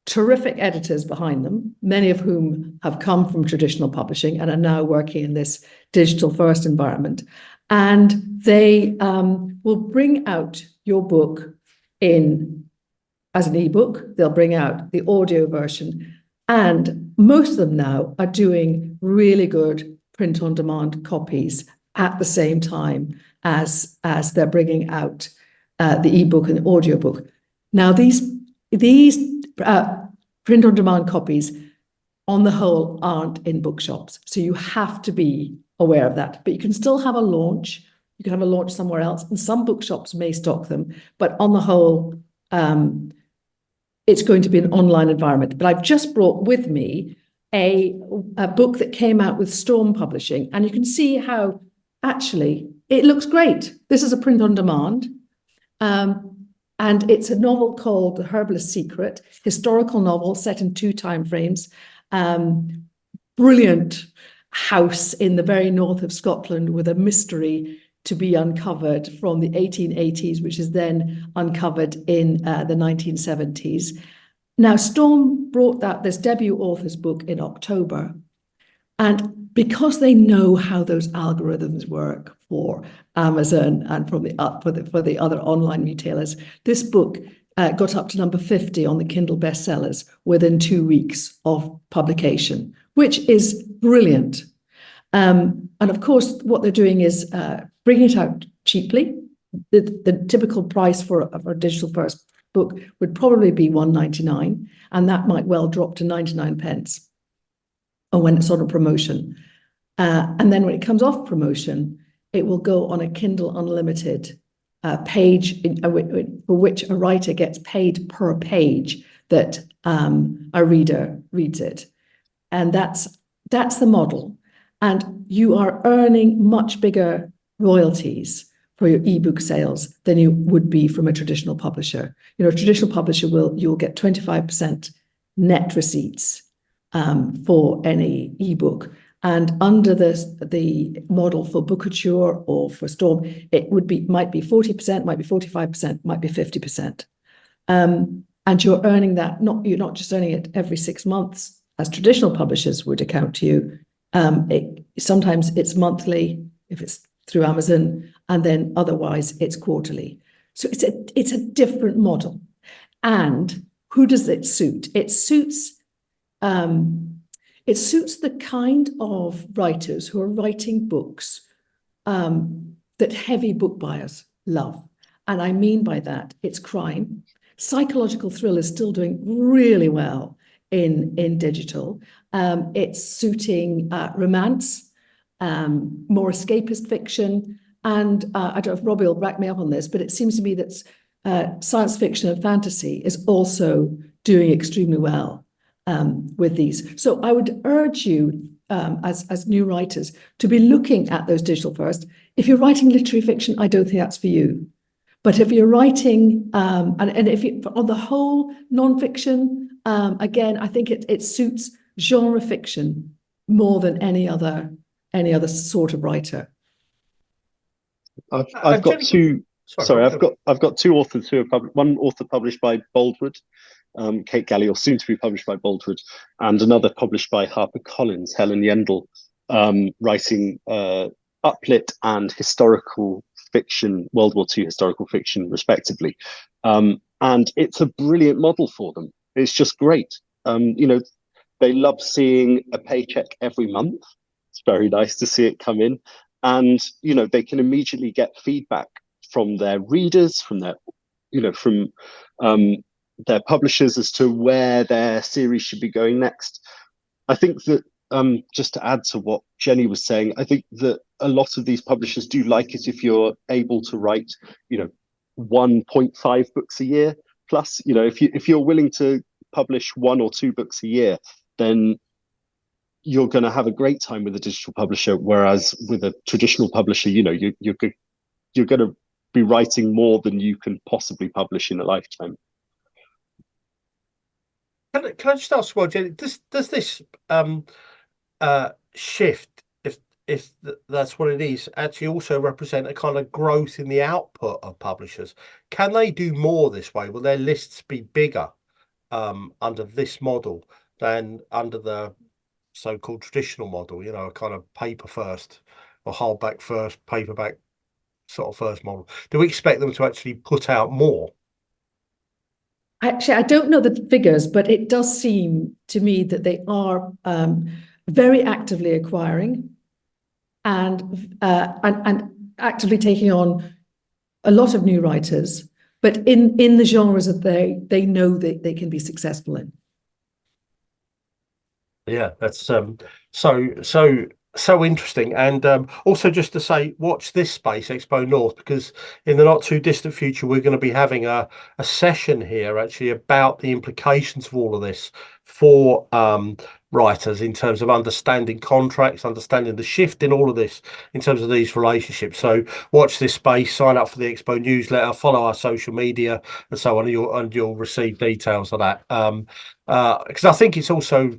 terrific editors behind them, many of whom have come from traditional publishing and are now working in this digital first environment. And they will bring out your book as an ebook. They'll bring out the audio version. And most of them now are doing really good print-on-demand copies at the same time as they're bringing out the ebook and the audiobook. Now, these print-on-demand copies, on the whole, aren't in bookshops. So you have to be aware of that. But you can still have a launch. You can have a launch somewhere else, and some bookshops may stock them. But on the whole, it's going to be an online environment. But I've just brought with me a book that came out with Storm Publishing, and you can see how actually it looks great. This is a print on demand, and it's a novel called The Herbalist's Secret, historical novel set in 2 time frames. Brilliant house in the very north of Scotland with a mystery to be uncovered from the 1880s, which is then uncovered in the 1970s. Now, Storm brought out this debut author's book in October. And because they know how those algorithms work for Amazon and for the other online retailers, this book got up to number 50 on the Kindle bestsellers within 2 weeks of publication, which is brilliant. And of course, what they're doing is bringing it out cheaply. The typical price for a digital first book would probably be £1.99, and that might well drop to 99 pence when it's on a promotion. And then when it comes off promotion, it will go on a Kindle Unlimited page for which a writer gets paid per page that a reader reads it. And that's the model. And you are earning much bigger royalties for your ebook sales than you would be from a traditional publisher. You know, a traditional publisher you'll get 25% net receipts for any ebook. And under the model for Bookouture or for Storm, it might be 40%, might be 45%, might be 50%. And you're earning that, you're not just earning it every 6 months, as traditional publishers would account to you. Sometimes it's monthly, if it's through Amazon, and then otherwise it's quarterly. So it's a different model. And who does it suit? It suits the kind of writers who are writing books that heavy book buyers love. And I mean by that, it's crime. Psychological thriller is still doing really well in digital. It's suiting romance, more escapist fiction. And I don't know if Robbie will back me up on this, but it seems to me that science fiction and fantasy is also doing extremely well with these. So I would urge you as new writers to be looking at those digital first. If you're writing literary fiction, I don't think that's for you. But if you're writing, and if you, on the whole, nonfiction, again, I think it suits genre fiction more than any other sort of writer. I've got two. Sorry, I've got two authors who are one author published by Boldwood, Kate Galley, or soon to be published by Boldwood, and another published by HarperCollins, Helen Yendall, writing uplit and historical fiction, World War II historical fiction, respectively. And it's a brilliant model for them. It's just great. They love seeing a paycheck every month. It's very nice to see it come in. And, they can immediately get feedback from their readers, from their, from their publishers as to where their series should be going next. I think that, just to add to what Jenny was saying, I think that a lot of these publishers do like it if you're able to write, 1.5 books a year plus. If you're willing to publish 1 or 2 books a year, then you're going to have a great time with a digital publisher. Whereas with a traditional publisher, you're going to be writing more than you can possibly publish in a lifetime. Can I just ask, well, Jenny, does this shift, if that's what it is, actually also represent a kind of growth in the output of publishers? Can they do more this way? Will their lists be bigger under this model than under the so-called traditional model, a kind of paper first or hardback first, paperback sort of first model? Do we expect them to actually put out more? Actually, I don't know the figures, but it does seem to me that they are very actively acquiring and actively taking on a lot of new writers, but in the genres that they know that they can be successful in. Yeah, that's so interesting. And also just to say, watch this space, XpoNorth, because in the not too distant future, we're going to be having a session here actually about the implications of all of this for writers in terms of understanding contracts, understanding the shift in all of this in terms of these relationships. So watch this space, sign up for the Expo newsletter, follow our social media and so on, and you'll receive details of that. Because I think it's also,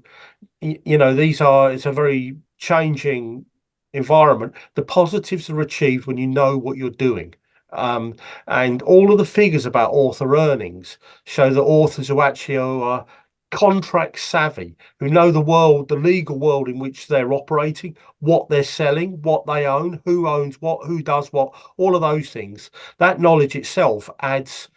it's a very changing environment. The positives are achieved when you know what you're doing. And all of the figures about author earnings show that authors who actually are contract savvy, who know the world, the legal world in which they're operating, what they're selling, what they own, who owns what, who does what, all of those things, that knowledge itself adds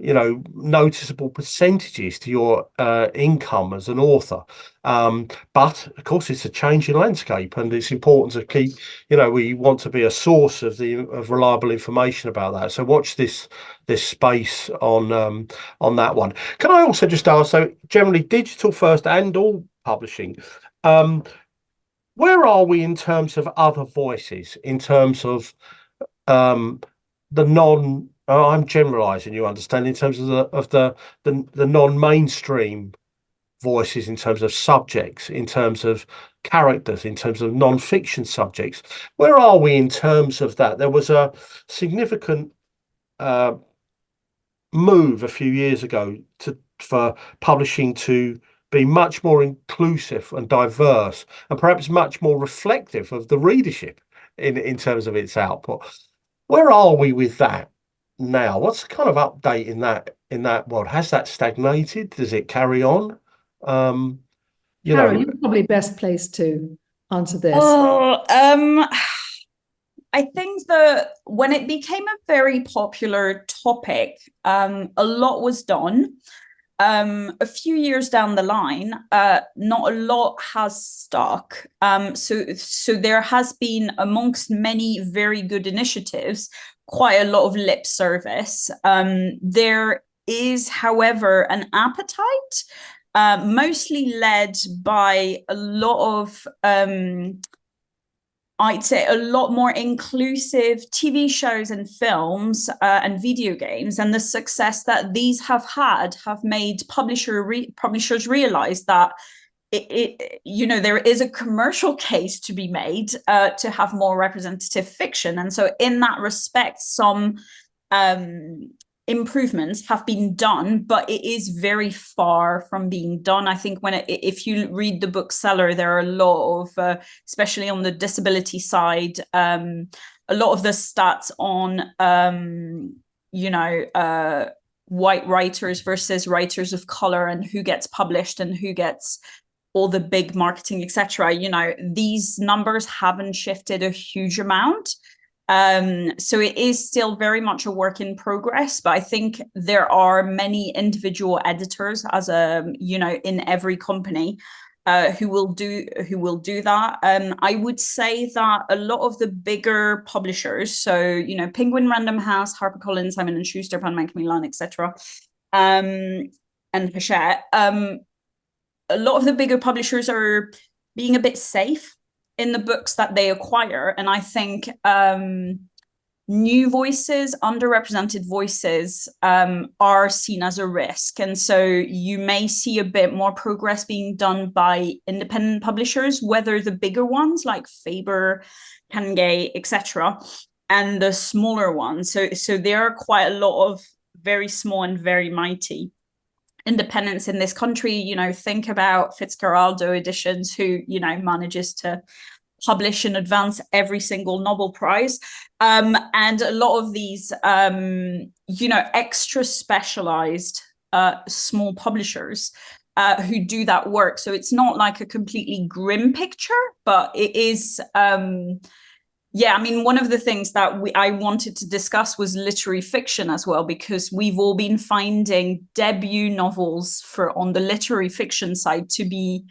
noticeable percentages to your income as an author. But of course it's a changing landscape, and it's important to keep, we want to be a source of reliable information about that. So watch this space on that one. Can I also just ask, so generally digital first and all publishing, where are we in terms of other voices, in terms of the non, I'm generalizing, you understand, in terms of the non-mainstream voices, in terms of subjects, in terms of characters, in terms of non-fiction subjects? Where are we in terms of that? There was a significant move a few years ago for publishing to be much more inclusive and diverse, and perhaps much more reflective of the readership in terms of its output. Where are we with that now? What's the kind of update in that world? Has that stagnated? Does it carry on? Caro, you're probably best placed to answer this. I think when it became a very popular topic, a lot was done. A few years down the line, not a lot has stuck. So there has been, amongst many very good initiatives, quite a lot of lip service. There is, however, an appetite, mostly led by a lot of I'd say a lot more inclusive TV shows and films and video games, and the success that these have made publishers realize that there is a commercial case to be made to have more representative fiction. And so in that respect, some improvements have been done, but it is very far from being done. I think if you read the bookseller, there are a lot of, especially on the disability side, a lot of the stats on, white writers versus writers of color, and who gets published and who gets all the big marketing, etc. These numbers haven't shifted a huge amount. So it is still very much a work in progress, but I think there are many individual editors, in every company, who will do that. I would say that a lot of the bigger publishers, so Penguin Random House, HarperCollins, Simon & Schuster, Pan Macmillan, etc., and Hachette, a lot of the bigger publishers are being a bit safe in the books that they acquire. And I think new voices, underrepresented voices, are seen as a risk. And so you may see a bit more progress being done by independent publishers, whether the bigger ones like Faber, Kangay, etc., and the smaller ones. So there are quite a lot of very small and very mighty independents in this country. Think about Fitzcarraldo Editions, who manages to publish and advance every single Nobel Prize, and a lot of these extra specialized small publishers who do that work. So it's not like a completely grim picture, but it is one of the things that I wanted to discuss was literary fiction as well, because we've all been finding debut novels on the literary fiction side to be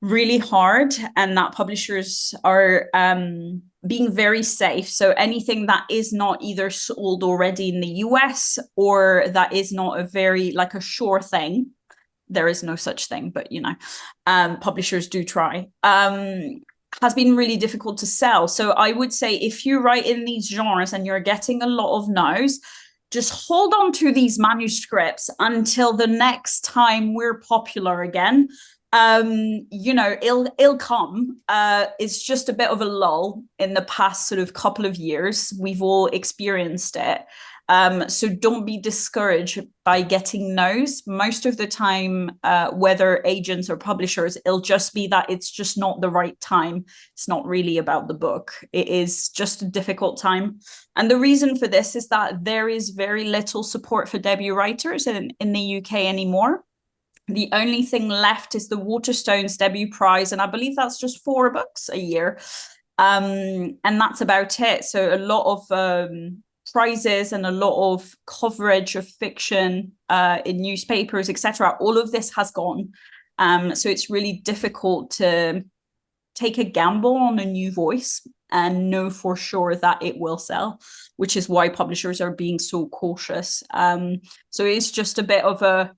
really hard, and that publishers are being very safe. So anything that is not either sold already in the US, or that is not a sure thing, there is no such thing, but publishers do try, has been really difficult to sell. So I would say, if you write in these genres and you're getting a lot of no's, just hold on to these manuscripts until the next time we're popular again. It'll come. It's just a bit of a lull in the past sort of couple of years. We've all experienced it. So don't be discouraged by getting no's. Most of the time, whether agents or publishers, it'll just be that it's just not the right time. It's not really about the book. It is just a difficult time. And the reason for this is that there is very little support for debut writers in the UK anymore. The only thing left is the Waterstones debut prize, and I believe that's just 4 books a year. And that's about it. So a lot of prizes and a lot of coverage of fiction in newspapers, etc. All of this has gone. So it's really difficult to take a gamble on a new voice and know for sure that it will sell, which is why publishers are being so cautious. So it's just a bit of a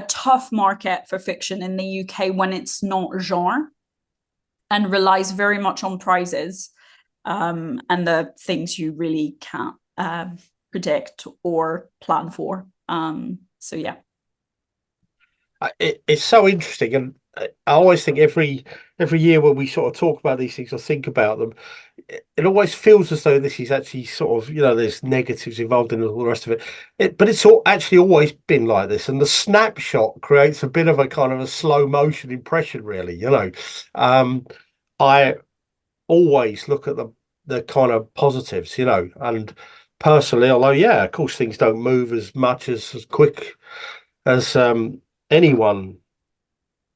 tough market for fiction in the UK when it's not genre and relies very much on prizes and the things you really can't predict or plan for. It's so interesting, and I always think every year when we sort of talk about these things or think about them, it always feels as though this is actually sort of, there's negatives involved in all the rest of it. But it's actually always been like this, and the snapshot creates a bit of a kind of a slow motion impression, really. I always look at the kind of positives, and personally, although of course things don't move as much as quick as anyone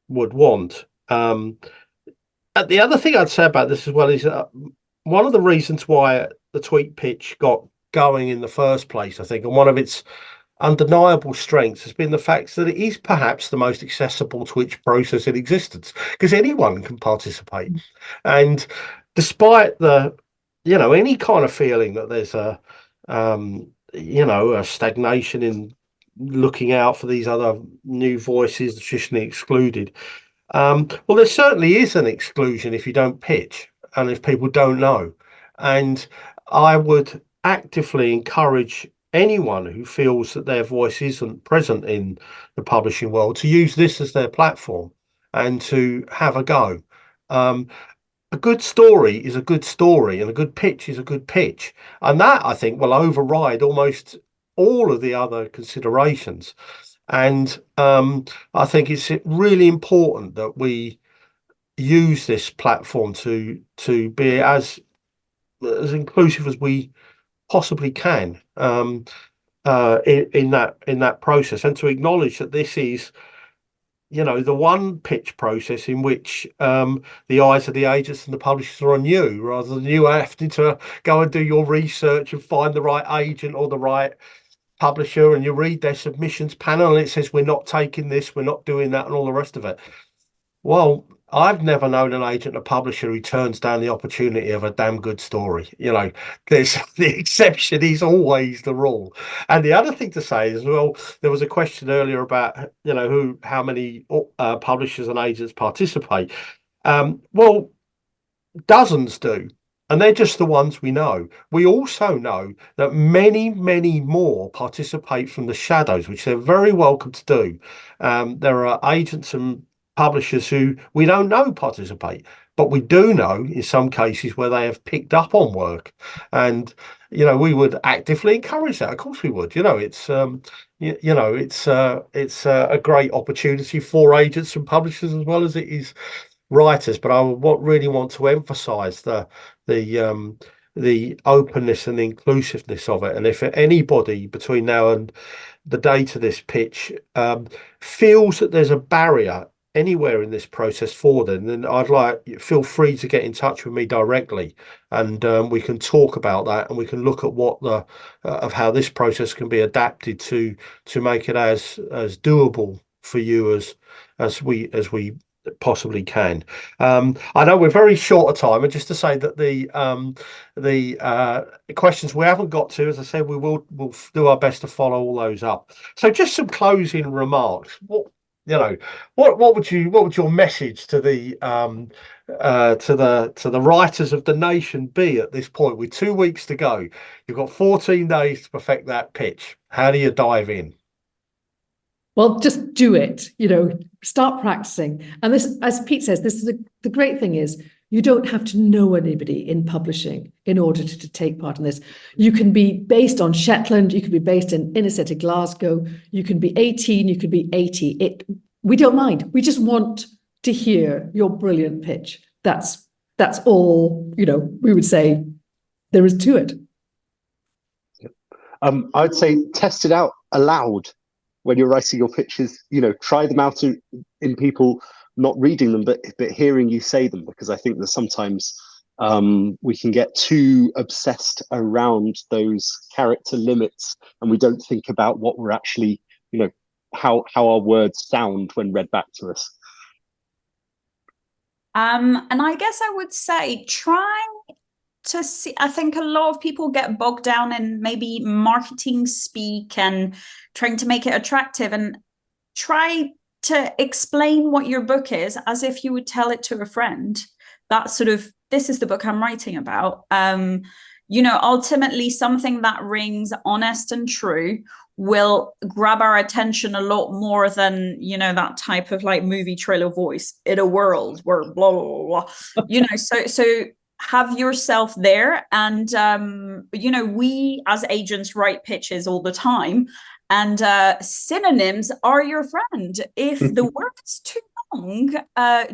would want. And the other thing I'd say about this as well is one of the reasons why the TweetPitch got going in the first place, I think, and one of its undeniable strengths has been the fact that it is perhaps the most accessible Twitch process in existence, because anyone can participate. And despite the, any kind of feeling that there's a stagnation in looking out for these other new voices traditionally excluded, well, there certainly is an exclusion if you don't pitch and if people don't know. And I would actively encourage anyone who feels that their voice isn't present in the publishing world to use this as their platform and to have a go. A good story is a good story, and a good pitch is a good pitch. And that, I think, will override almost all of the other considerations. And I think it's really important that we use this platform to be as inclusive as we possibly can in that process, and to acknowledge that this is, the one pitch process in which the eyes of the agents and the publishers are on you, rather than you having to go and do your research and find the right agent or the right publisher, and you read their submissions panel and it says we're not taking this, we're not doing that, and all the rest of it. Well, I've never known an agent or publisher who turns down the opportunity of a damn good story. There's the exception is always the rule. And the other thing to say is, well, there was a question earlier about, how many publishers and agents participate. Well, dozens do. And they're just the ones we know. We also know that many, many more participate from the shadows, which they're very welcome to do. There are agents and publishers who we don't know participate, but we do know in some cases where they have picked up on work, and we would actively encourage that. Of course we would. It's it's a great opportunity for agents and publishers as well as it is writers. But I really want to emphasize the openness and the inclusiveness of it. And if anybody between now and the date of this pitch feels that there's a barrier anywhere in this process for them, then feel free to get in touch with me directly, and we can talk about that, and we can look at what of how this process can be adapted to make it as doable for you as we possibly can. I know we're very short of time, and just to say that the questions we haven't got to, as I said, we'll do our best to follow all those up. So just some closing remarks. What would your message to the writers of the nation be at this point, with 2 weeks to go? You've got 14 days to perfect that pitch. How do you dive in? Well, just do it, start practicing. And this, as Pete says, this is the great thing is you don't have to know anybody in publishing in order to take part in this. You can be based on Shetland, you can be based in inner city Glasgow, you can be 18, you could be 80. We don't mind. We just want to hear your brilliant pitch. That's all, we would say there is to it. I would say test it out aloud when you're writing your pitches. Try them out in people not reading them, but hearing you say them, because I think that sometimes we can get too obsessed around those character limits, and we don't think about what we're actually, how our words sound when read back to us. And I guess I would say try to see, I think a lot of people get bogged down in maybe marketing speak and trying to make it attractive, and try to explain what your book is as if you would tell it to a friend. That sort of, this is the book I'm writing about. Ultimately something that rings honest and true will grab our attention a lot more than, that type of like movie trailer voice in a world where blah, blah, blah. So have yourself there. And, we as agents write pitches all the time, and synonyms are your friend. If the word is too long,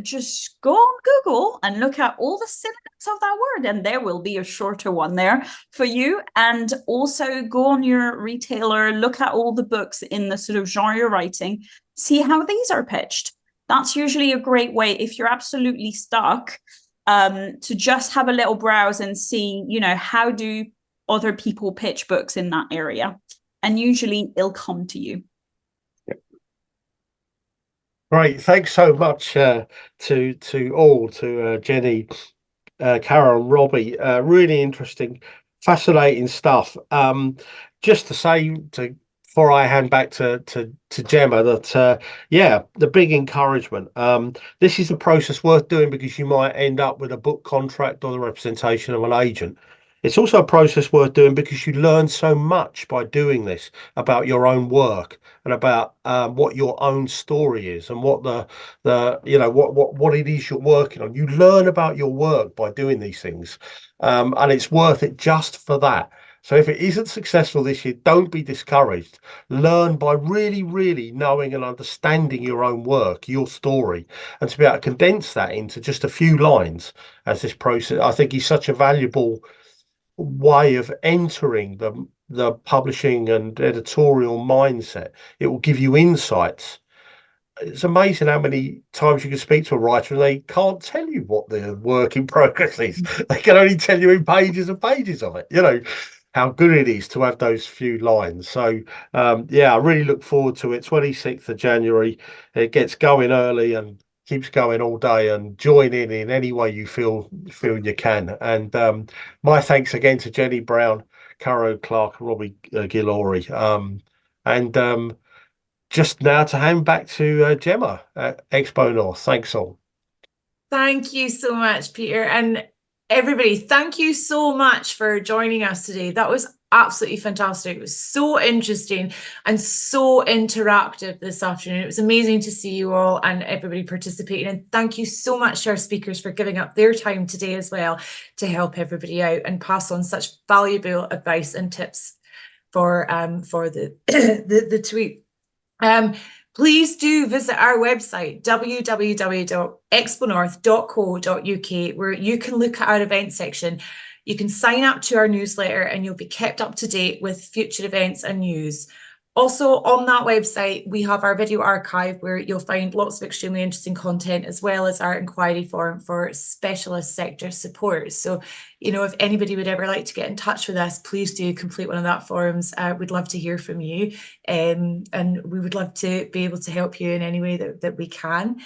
just go on Google and look at all the synonyms of that word, and there will be a shorter one there for you. And also go on your retailer, look at all the books in the sort of genre writing, see how these are pitched. That's usually a great way. If you're absolutely stuck, to just have a little browse and see, you know, how do other people pitch books in that area, and usually it'll come to you. Great, thanks so much to Jenny, Caro and Robbie. Really interesting, fascinating stuff. Just to say, before I hand back to Gemma, that yeah, the big encouragement. This is a process worth doing because you might end up with a book contract or the representation of an agent. It's also a process worth doing because you learn so much by doing this about your own work and about what your own story is and what the you know what it is you're working on. You learn about your work by doing these things, and it's worth it just for that. So if it isn't successful this year, don't be discouraged. Learn by really, really knowing and understanding your own work, your story, and to be able to condense that into just a few lines as this process, I think, is such a valuable way of entering the publishing and editorial mindset. It will give you insights. It's amazing how many times you can speak to a writer and they can't tell you what their work in progress is. They can only tell you in pages and pages of it, you know, how good it is to have those few lines. So yeah, I really look forward to it. 26th of January, it gets going early and keeps going all day, and join in any way you feel you can. And my thanks again to Jenny Brown, Caro Clarke, Robbie Guillory, and just now to hand back to Gemma at XpoNorth. Thanks all. Thank you so much, Peter. And everybody, thank you so much for joining us today. That was absolutely fantastic. It was so interesting and so interactive this afternoon. It was amazing to see you all and everybody participating. And thank you so much to our speakers for giving up their time today as well to help everybody out and pass on such valuable advice and tips for the the tweet. Please do visit our website, www.exponorth.co.uk, where you can look at our event section. You can sign up to our newsletter and you'll be kept up to date with future events and news. Also on that website, we have our video archive where you'll find lots of extremely interesting content, as well as our inquiry form for specialist sector support. So, you know, if anybody would ever like to get in touch with us, please do complete one of that forms. We'd love to hear from you, and we would love to be able to help you in any way that we can.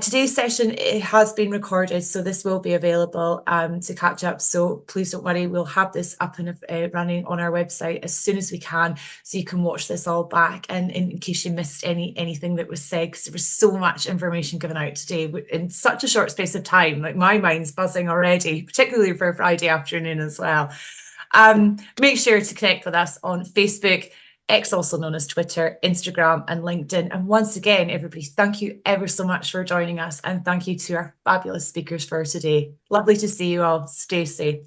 Today's session, it has been recorded, so this will be available to catch up. So please don't worry, we'll have this up and running on our website as soon as we can, so you can watch this all back. And in case you missed anything that was said, because there was so much information given out today in such a short space of time, like my mind's buzzing already, particularly for Friday afternoon as well. Make sure to connect with us on Facebook, X, also known as Twitter, Instagram and LinkedIn. And once again, everybody, thank you ever so much for joining us, and thank you to our fabulous speakers for today. Lovely to see you all. Stay safe.